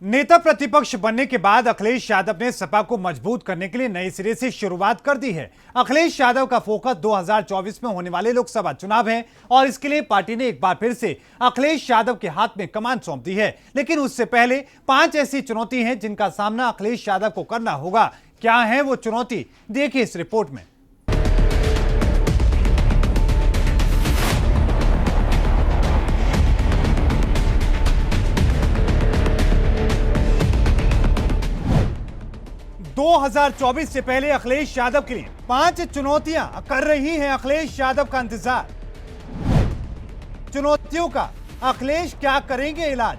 नेता प्रतिपक्ष बनने के बाद अखिलेश यादव ने सपा को मजबूत करने के लिए नए सिरे से शुरुआत कर दी है। अखिलेश यादव का फोकस 2024 में होने वाले लोकसभा चुनाव है और इसके लिए पार्टी ने एक बार फिर से अखिलेश यादव के हाथ में कमान सौंप दी है। लेकिन उससे पहले 5 ऐसी चुनौती हैं जिनका सामना अखिलेश यादव को करना होगा। क्या है वो चुनौती, देखिए इस रिपोर्ट में। दो 2024 से पहले अखिलेश यादव के लिए 5 चुनौतियां कर रही हैं अखिलेश यादव का इंतजार। चुनौतियों का अखिलेश क्या करेंगे इलाज।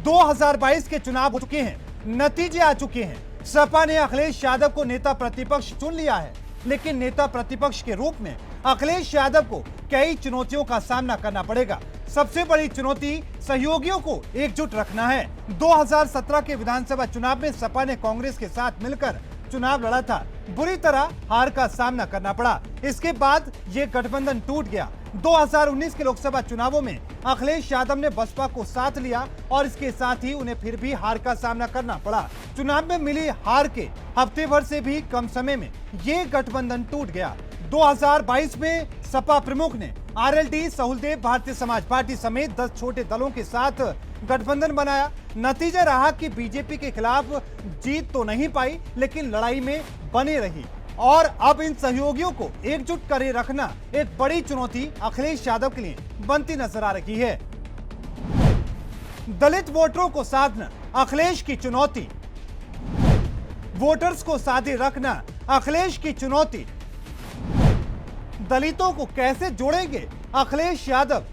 2022 के चुनाव हो चुके हैं, नतीजे आ चुके हैं। सपा ने अखिलेश यादव को नेता प्रतिपक्ष चुन लिया है, लेकिन नेता प्रतिपक्ष के रूप में अखिलेश यादव को कई चुनौतियों का सामना करना पड़ेगा। सबसे बड़ी चुनौती सहयोगियों को एकजुट रखना है। 2017 के विधानसभा चुनाव में सपा ने कांग्रेस के साथ मिलकर चुनाव लड़ा था, बुरी तरह हार का सामना करना पड़ा। इसके बाद ये गठबंधन टूट गया। 2019 के लोकसभा चुनावों में अखिलेश यादव ने बसपा को साथ लिया और इसके साथ ही उन्हें फिर भी हार का सामना करना पड़ा। चुनाव में मिली हार के हफ्ते भर से भी कम समय में ये गठबंधन टूट गया। 2022 में सपा प्रमुख ने आरएलडी, सहुलदेव, भारतीय समाज पार्टी समेत 10 छोटे दलों के साथ गठबंधन बनाया। नतीजा रहा कि बीजेपी के खिलाफ जीत तो नहीं पाई, लेकिन लड़ाई में बने रही। और अब इन सहयोगियों को एकजुट करे रखना एक बड़ी चुनौती अखिलेश यादव के लिए बनती नजर आ रही है। दलित वोटरों को साधना अखिलेश की चुनौती। वोटर्स को साधे रखना अखिलेश की चुनौती। दलितों को कैसे जोड़ेंगे अखिलेश यादव।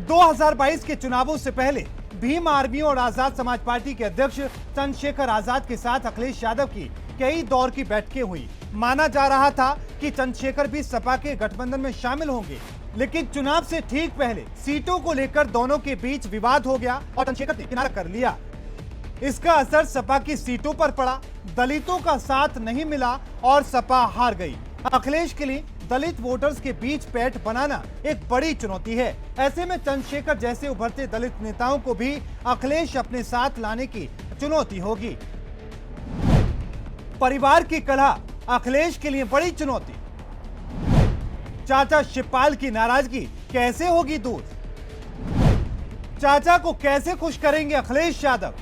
2022 के चुनावों से पहले भीम आर्मी और आजाद समाज पार्टी के अध्यक्ष चंद्रशेखर आजाद के साथ अखिलेश यादव की कई दौर की बैठकें हुई। माना जा रहा था कि चंद्रशेखर भी सपा के गठबंधन में शामिल होंगे, लेकिन चुनाव से ठीक पहले सीटों को लेकर दोनों के बीच विवाद हो गया और चंद्रशेखर ने किनारा कर लिया। इसका असर सपा की सीटों पर पड़ा। दलितों का साथ नहीं मिला और सपा हार गई। अखिलेश के लिए दलित वोटर्स के बीच पैठ बनाना एक बड़ी चुनौती है। ऐसे में चंद्रशेखर जैसे उभरते दलित नेताओं को भी अखिलेश अपने साथ लाने की चुनौती होगी। परिवार की कलह अखिलेश के लिए बड़ी चुनौती। चाचा शिवपाल की नाराजगी कैसे होगी दूर। चाचा को कैसे खुश करेंगे अखिलेश यादव।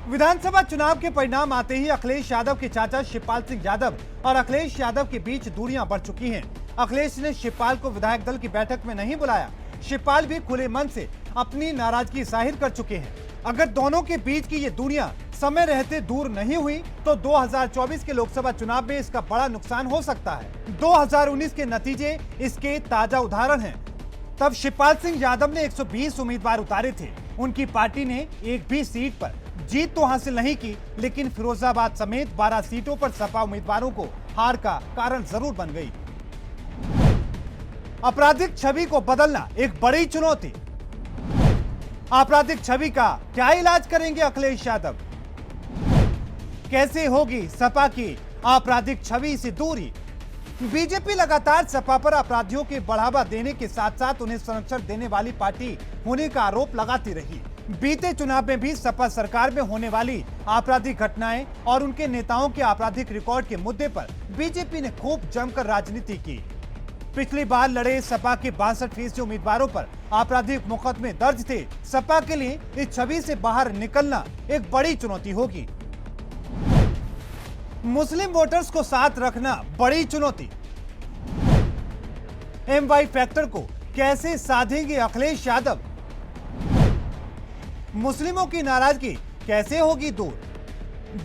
विधानसभा चुनाव के परिणाम आते ही अखिलेश यादव के चाचा शिवपाल सिंह यादव और अखिलेश यादव के बीच दूरियां बढ़ चुकी हैं। अखिलेश ने शिवपाल को विधायक दल की बैठक में नहीं बुलाया। शिवपाल भी खुले मन से अपनी नाराजगी जाहिर कर चुके हैं। अगर दोनों के बीच की ये दूरियां समय रहते दूर नहीं हुई तो 2024 के लोकसभा चुनाव में इसका बड़ा नुकसान हो सकता है। 2019 के नतीजे इसके ताजा उदाहरण हैं। तब शिवपाल सिंह यादव ने 120 उम्मीदवार उतारे थे। उनकी पार्टी ने एक भी सीट पर जीत तो हासिल नहीं की, लेकिन फिरोजाबाद समेत 12 सीटों पर सपा उम्मीदवारों को हार का कारण जरूर बन गई। आपराधिक छवि को बदलना एक बड़ी चुनौती। आपराधिक छवि का क्या इलाज करेंगे अखिलेश यादव। कैसे होगी सपा की आपराधिक छवि से दूरी। बीजेपी लगातार सपा पर अपराधियों के बढ़ावा देने के साथ साथ उन्हें संरक्षण देने वाली पार्टी होने का आरोप लगाती रही। बीते चुनाव में भी सपा सरकार में होने वाली आपराधिक घटनाएं और उनके नेताओं के आपराधिक रिकॉर्ड के मुद्दे पर बीजेपी ने खूब जमकर राजनीति की। पिछली बार लड़े सपा के 62% उम्मीदवारों पर आपराधिक मुकदमे दर्ज थे। सपा के लिए इस छवि से बाहर निकलना एक बड़ी चुनौती होगी। मुस्लिम वोटर्स को साथ रखना बड़ी चुनौती। एमवाई फैक्टर को कैसे साधेंगे अखिलेश यादव। मुस्लिमों की नाराजगी कैसे होगी दूर।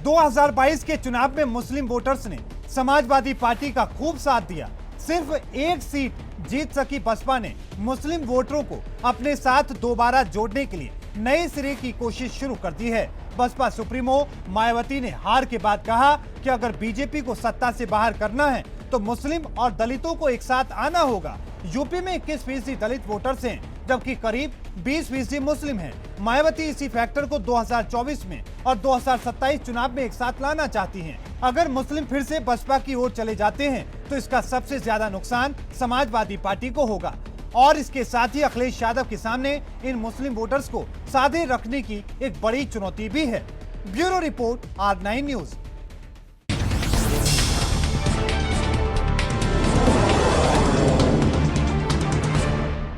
2022 के चुनाव में मुस्लिम वोटर्स ने समाजवादी पार्टी का खूब साथ दिया। सिर्फ एक सीट जीत सकी बसपा ने मुस्लिम वोटरों को अपने साथ दोबारा जोड़ने के लिए नए सिरे की कोशिश शुरू कर दी है। बसपा सुप्रीमो मायावती ने हार के बाद कहा कि अगर बीजेपी को सत्ता से बाहर करना है तो मुस्लिम और दलितों को एक साथ आना होगा। यूपी में 21% दलित वोटर्स हैं, जबकि करीब 20% मुस्लिम हैं। मायावती इसी फैक्टर को 2024 में और 2027 चुनाव में एक साथ लाना चाहती हैं। अगर मुस्लिम फिर से बसपा की ओर चले जाते हैं तो इसका सबसे ज्यादा नुकसान समाजवादी पार्टी को होगा। और इसके साथ ही अखिलेश यादव के सामने इन मुस्लिम वोटर्स को साधे रखने की एक बड़ी चुनौती भी है। Bureau report, R9 news.